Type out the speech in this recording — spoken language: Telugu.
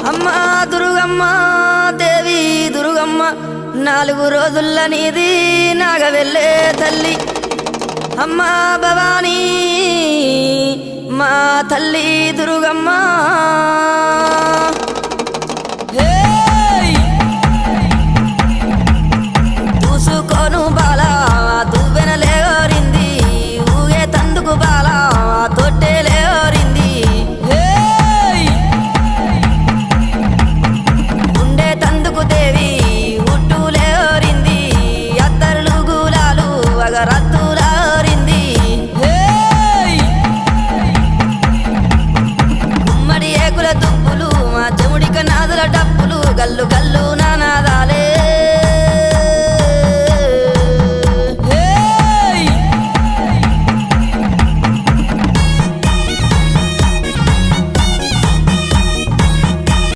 అమ్మా దుర్గమ్మ దేవి దుర్గమ్మ 4 రోజుల నీది నాగవెల్లే తల్లి అమ్మా భవానీ మా తల్లి దుర్గమ్మ